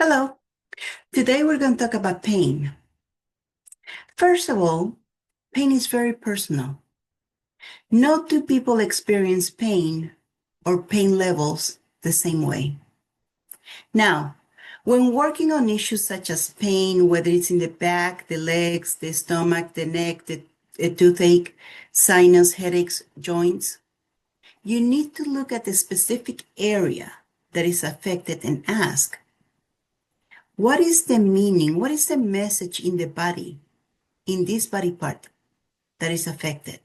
Hello. Today we're going to talk about pain. First of all, pain is very personal. No two people experience pain or pain levels the same way. Now, when working on issues such as pain, whether it's in the back, the legs, the stomach, the neck, the toothache, sinus, headaches, joints, you need to look at the specific area that is affected and ask, what is the meaning? What is the message in the body, in this body part that is affected?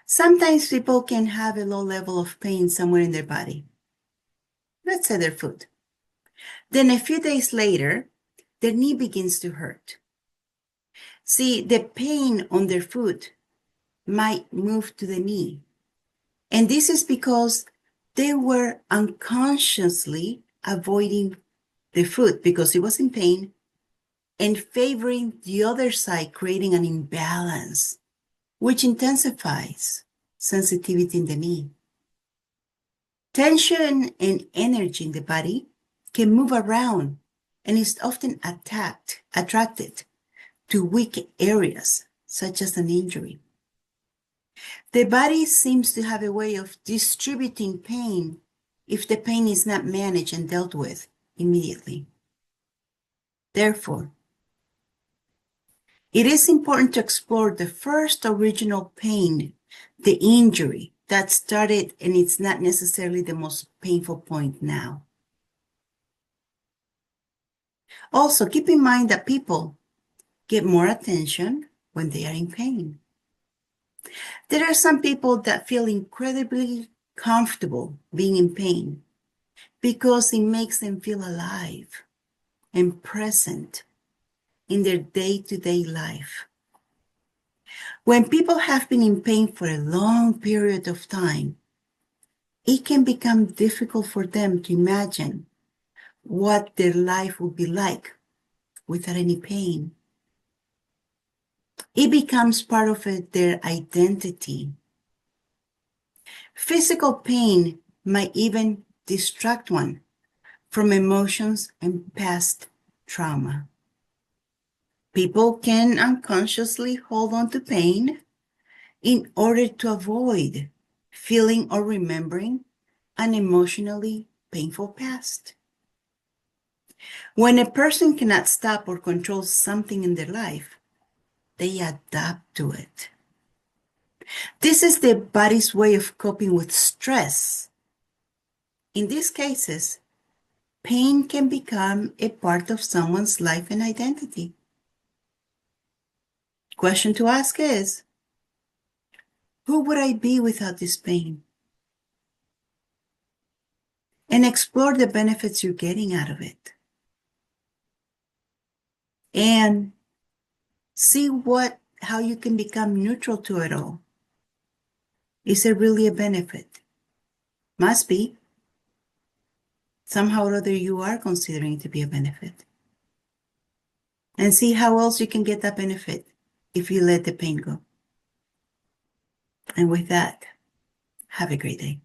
Sometimes people can have a low level of pain somewhere in their body. Let's say their foot. Then a few days later, their knee begins to hurt. See, the pain on their foot might move to the knee. And this is because they were unconsciously avoiding the foot because it was in pain and favoring the other side, creating an imbalance, which intensifies sensitivity in the knee. Tension and energy in the body can move around and is often attracted to weak areas, such as an injury. The body seems to have a way of distributing pain if the pain is not managed and dealt with immediately. Therefore, it is important to explore the first original pain, the injury that started, and it's not necessarily the most painful point now. Also, keep in mind that people get more attention when they are in pain. There are some people that feel incredibly comfortable being in pain because it makes them feel alive and present in their day-to-day life. When people have been in pain for a long period of time, it can become difficult for them to imagine what their life would be like without any pain. It becomes part of their identity. Physical pain might even distract one from emotions and past trauma. People can unconsciously hold on to pain in order to avoid feeling or remembering an emotionally painful past. When a person cannot stop or control something in their life, they adapt to it. This is the body's way of coping with stress. In these cases, pain can become a part of someone's life and identity. Question to ask is, who would I be without this pain? And explore the benefits you're getting out of it. And see how you can become neutral to it all. Is it really a benefit? Must be. Somehow or other you are considering it to be a benefit. And see how else you can get that benefit if you let the pain go. And with that, have a great day.